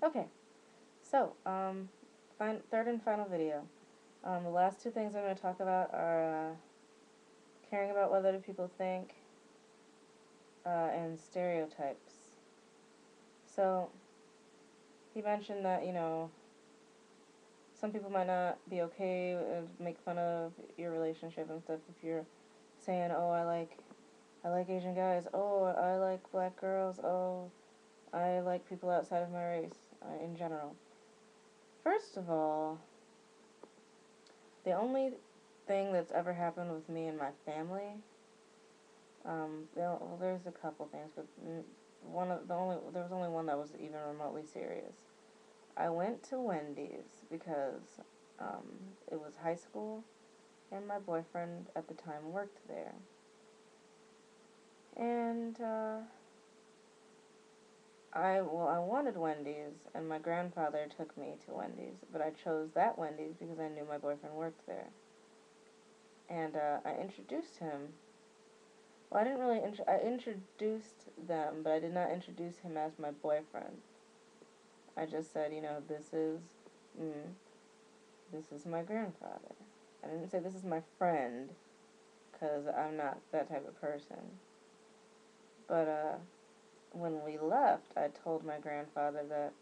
Okay, so, third and final video. The last two things I'm going to talk about are caring about what other people think and stereotypes. So, he mentioned that, some people might not be okay and make fun of your relationship and stuff if you're saying, oh, I like Asian guys, oh, I like black girls, oh, I like people outside of my race in general. First of all, the only thing that's ever happened with me and my family, there's a couple things, but there was only one that was even remotely serious. I went to Wendy's because um, it was high school, and my boyfriend at the time worked there. And I wanted Wendy's, and my grandfather took me to Wendy's, but I chose that Wendy's because I knew my boyfriend worked there. And I introduced him. Well, I didn't really. I introduced them, but I did not introduce him as my boyfriend. I just said, mm, this is my grandfather. I didn't say this is my friend, because I'm not that type of person. But when we left, I told my grandfather that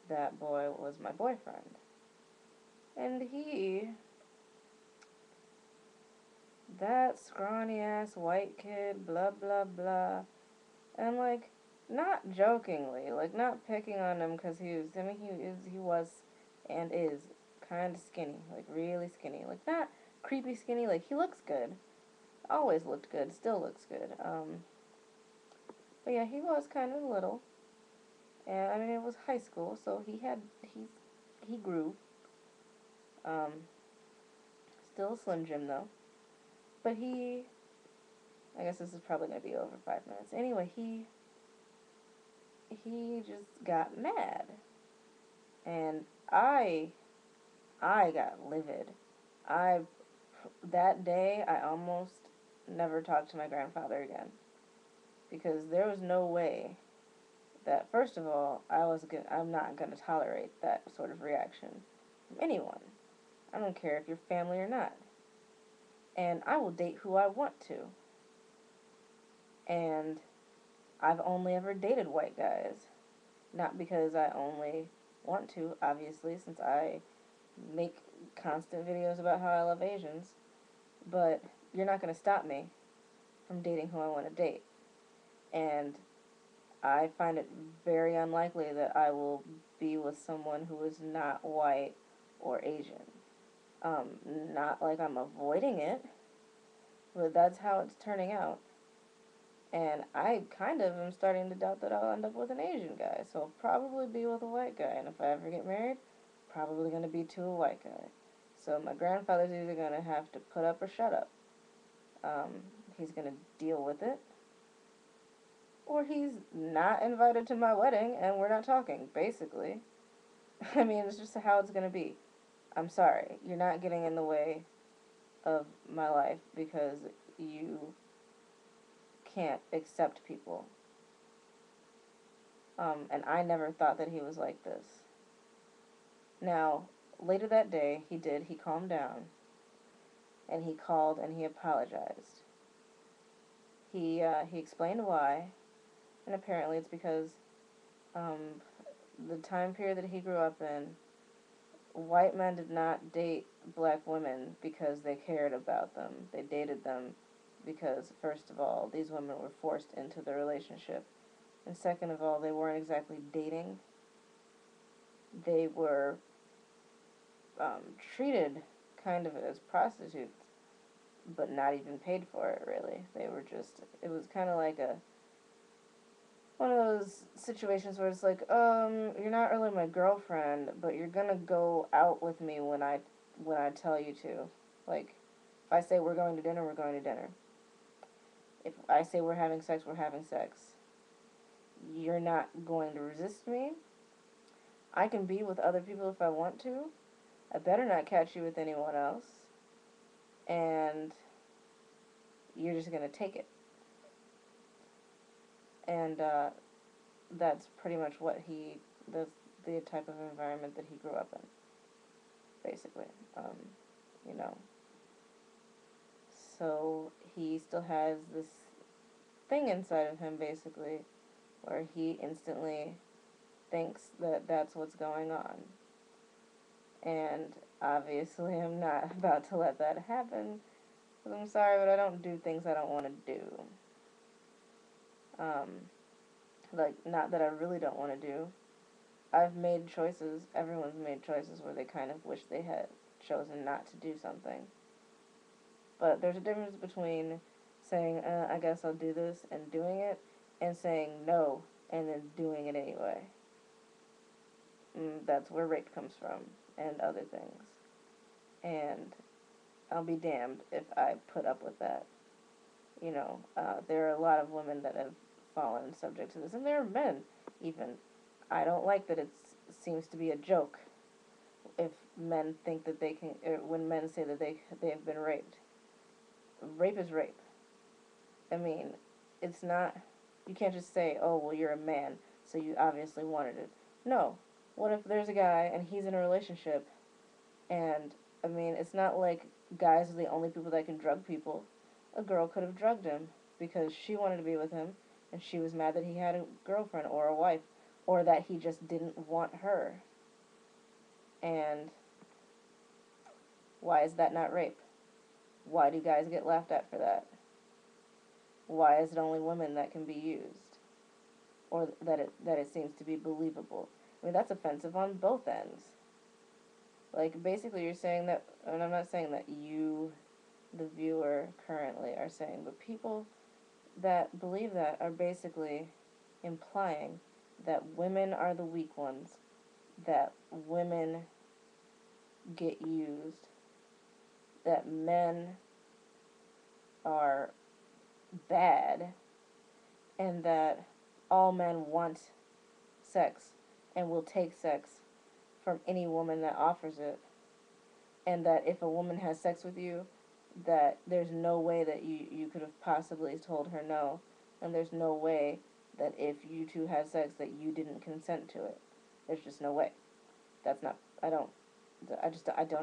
that boy was my boyfriend. And that scrawny ass white kid, blah, blah, blah. And, like, not jokingly, like, not picking on him because he was and is kind of skinny, like, really skinny. Like, not creepy skinny, like, he looks good. Always looked good, still looks good. But yeah, he was kind of little. And, I mean, it was high school, so he grew. Um, Still a Slim Jim, though. But I guess this is probably going to be over 5 minutes. Anyway, he just got mad. And I got livid. I, that day, I almost never talked to my grandfather again. Because there was no way that, first of all, I'm not going to tolerate that sort of reaction from anyone. I don't care if you're family or not. And I will date who I want to. And I've only ever dated white guys. Not because I only want to, obviously, since I make constant videos about how I love Asians. But you're not going to stop me from dating who I want to date. And I find it very unlikely that I will be with someone who is not white or Asian. Not like I'm avoiding it, but that's how it's turning out. And I kind of am starting to doubt that I'll end up with an Asian guy. So I'll probably be with a white guy. And if I ever get married, probably going to be to a white guy. So my grandfather's either going to have to put up or shut up. He's going to deal with it. Or he's not invited to my wedding and we're not talking, basically. I mean, it's just how it's going to be. I'm sorry. You're not getting in the way of my life because you can't accept people. And I never thought that he was like this. Now, later that day, he calmed down. And he called and he apologized. He explained why. And apparently it's because um, the time period that he grew up in, white men did not date black women because they cared about them. They dated them because, first of all, these women were forced into the relationship. And second of all, they weren't exactly dating. They were treated kind of as prostitutes, but not even paid for it, really. It was kind of like one of those situations where it's like, you're not really my girlfriend, but you're gonna go out with me when I tell you to. Like, if I say we're going to dinner, we're going to dinner. If I say we're having sex, we're having sex. You're not going to resist me. I can be with other people if I want to. I better not catch you with anyone else. And you're just gonna take it. And that's pretty much the type of environment that he grew up in, basically. You know, so he still has this thing inside of him, basically, where he instantly thinks that that's what's going on. And obviously, I'm not about to let that happen. Because I'm sorry, but I don't do things I don't want to do. Um, like, not that I really don't want to do. I've made choices, everyone's made choices where they kind of wish they had chosen not to do something. But there's a difference between saying, I guess I'll do this, and doing it, and saying no, and then doing it anyway. That's where rape comes from, and other things. And I'll be damned if I put up with that. There are a lot of women that have fallen subject to this, and there are men, even. I don't like that it seems to be a joke if men think that they can, or when men say that they have been raped. Rape is rape. I mean, it's not, you can't just say, oh, well, you're a man, so you obviously wanted it. No. What if there's a guy and he's in a relationship, and, I mean, it's not like guys are the only people that can drug people. A girl could have drugged him because she wanted to be with him, and she was mad that he had a girlfriend or a wife, or that he just didn't want her. And why is that not rape? Why do guys get laughed at for that? Why is it only women that can be used? Or that it seems to be believable? I mean, that's offensive on both ends. Like, basically you're saying that, and I'm not saying that you, the viewer, currently are saying, but people that believe that are basically implying that women are the weak ones, that women get used, that men are bad, and that all men want sex and will take sex from any woman that offers it, and that if a woman has sex with you, that there's no way that you could have possibly told her no, and there's no way that if you two had sex that you didn't consent to it. There's just no way. That's not, I don't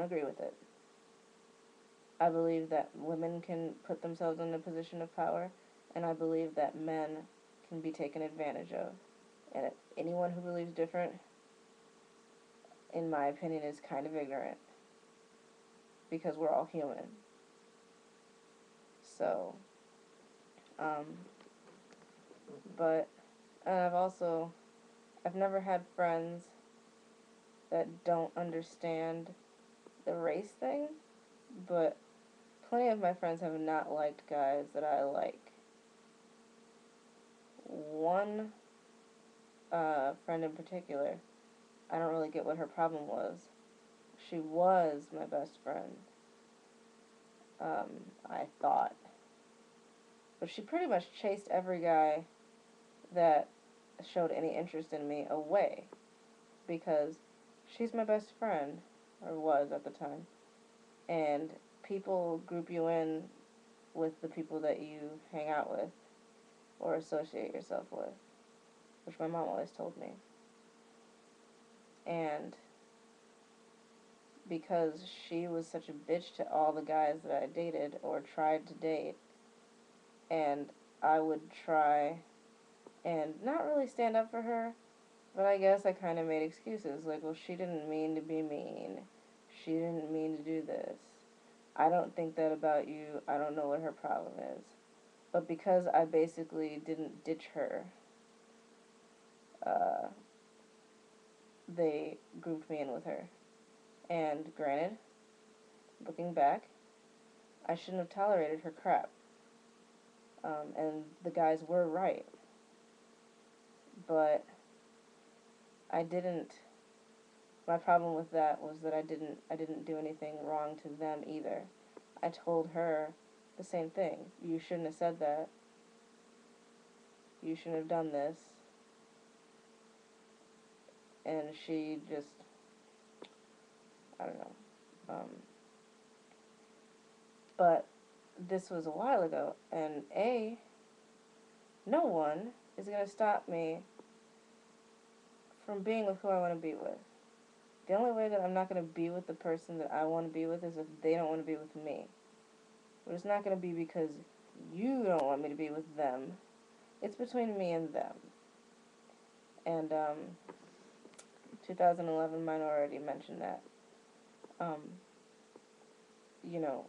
agree with it. I believe that women can put themselves in a position of power, and I believe that men can be taken advantage of. And anyone who believes different, in my opinion, is kind of ignorant, because we're all human. So, um, but I've never had friends that don't understand the race thing, but plenty of my friends have not liked guys that I like. One friend in particular, I don't really get what her problem was. She was my best friend, I thought. But she pretty much chased every guy that showed any interest in me away, because she's my best friend, or was at the time, and people group you in with the people that you hang out with or associate yourself with, which my mom always told me. And because she was such a bitch to all the guys that I dated or tried to date, and I would try and not really stand up for her, but I guess I kind of made excuses, like, well, she didn't mean to be mean. She didn't mean to do this. I don't think that about you. I don't know what her problem is. But because I basically didn't ditch her, uh, they grouped me in with her. And granted, looking back, I shouldn't have tolerated her crap. And the guys were right. But I didn't. My problem with that was that I didn't do anything wrong to them either. I told her the same thing. You shouldn't have said that. You shouldn't have done this. And she just, I don't know. But this was a while ago, and no one is going to stop me from being with who I want to be with. The only way that I'm not going to be with the person that I want to be with is if they don't want to be with me. But it's not going to be because you don't want me to be with them. It's between me and them. And 2011 minority mentioned that. Um, you know,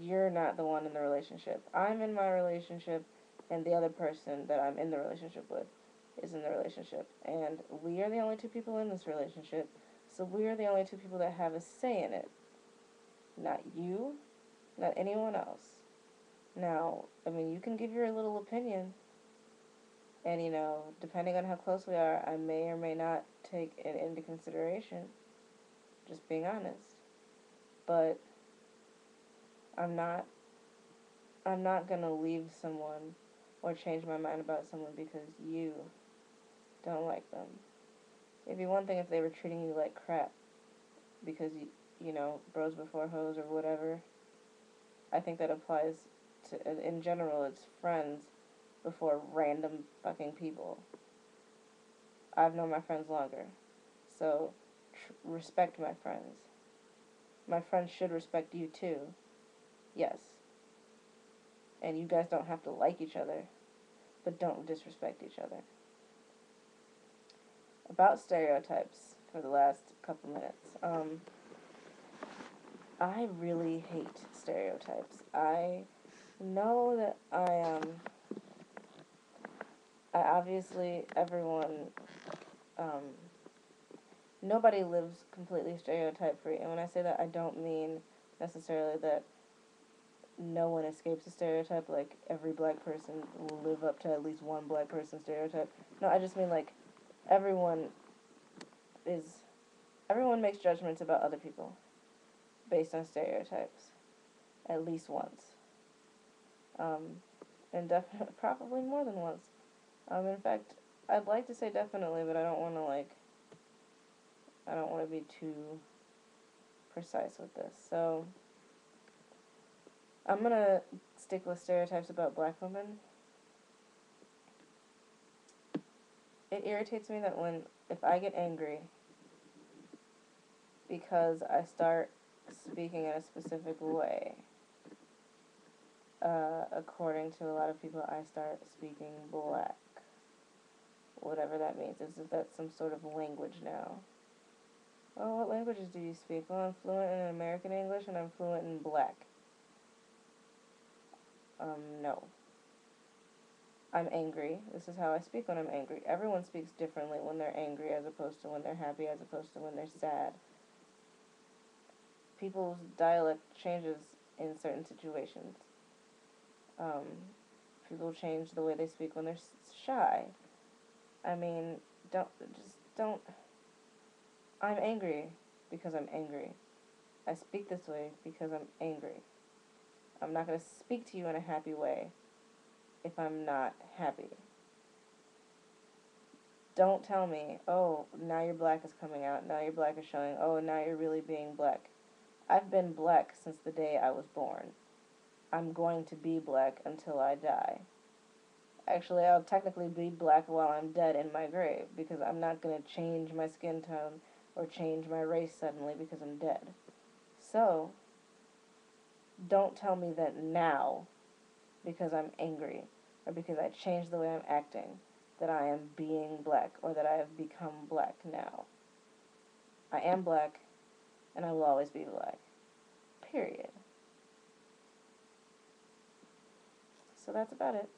you're not the one in the relationship. I'm in my relationship, and the other person that I'm in the relationship with is in the relationship. And we are the only two people in this relationship, so we are the only two people that have a say in it. Not you, not anyone else. Now, I mean, you can give your little opinion, and, depending on how close we are, I may or may not take it into consideration, just being honest. But I'm not gonna leave someone or change my mind about someone because you don't like them. It'd be one thing if they were treating you like crap because bros before hoes or whatever. I think that applies to, in general, it's friends before random fucking people. I've known my friends longer, so respect my friends. My friends should respect you too. Yes. And you guys don't have to like each other, but don't disrespect each other. About stereotypes for the last couple minutes. I really hate stereotypes. I know that I obviously, um, nobody lives completely stereotype free. And when I say that, I don't mean necessarily that no one escapes a stereotype, like every black person will live up to at least one black person stereotype. No, I just mean like everyone is, everyone makes judgments about other people based on stereotypes, at least once. And definitely, probably more than once. In fact, I'd like to say definitely, but I don't want to be too precise with this. So, I'm gonna stick with stereotypes about black women. It irritates me that if I get angry because I start speaking in a specific way, according to a lot of people, I start speaking black. Whatever that means. Is that some sort of language now? Oh, what languages do you speak? Well, I'm fluent in American English and I'm fluent in black. No. I'm angry. This is how I speak when I'm angry. Everyone speaks differently when they're angry as opposed to when they're happy, as opposed to when they're sad. People's dialect changes in certain situations. People change the way they speak when they're shy. I mean, don't. I'm angry because I'm angry. I speak this way because I'm angry. I'm not going to speak to you in a happy way if I'm not happy. Don't tell me, oh, now your black is coming out, now your black is showing, oh, now you're really being black. I've been black since the day I was born. I'm going to be black until I die. Actually, I'll technically be black while I'm dead in my grave, because I'm not going to change my skin tone or change my race suddenly because I'm dead. So, don't tell me that now, because I'm angry, or because I changed the way I'm acting, that I am being black, or that I have become black now. I am black, and I will always be black. Period. So that's about it.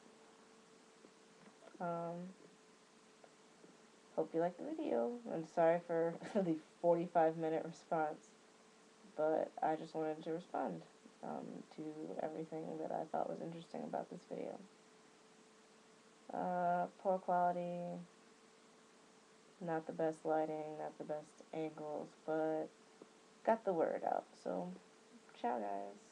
Hope you liked the video. I'm sorry for the 45-minute response, but I just wanted to respond to everything that I thought was interesting about this video. Poor quality, not the best lighting, not the best angles, but got the word out. So, ciao guys.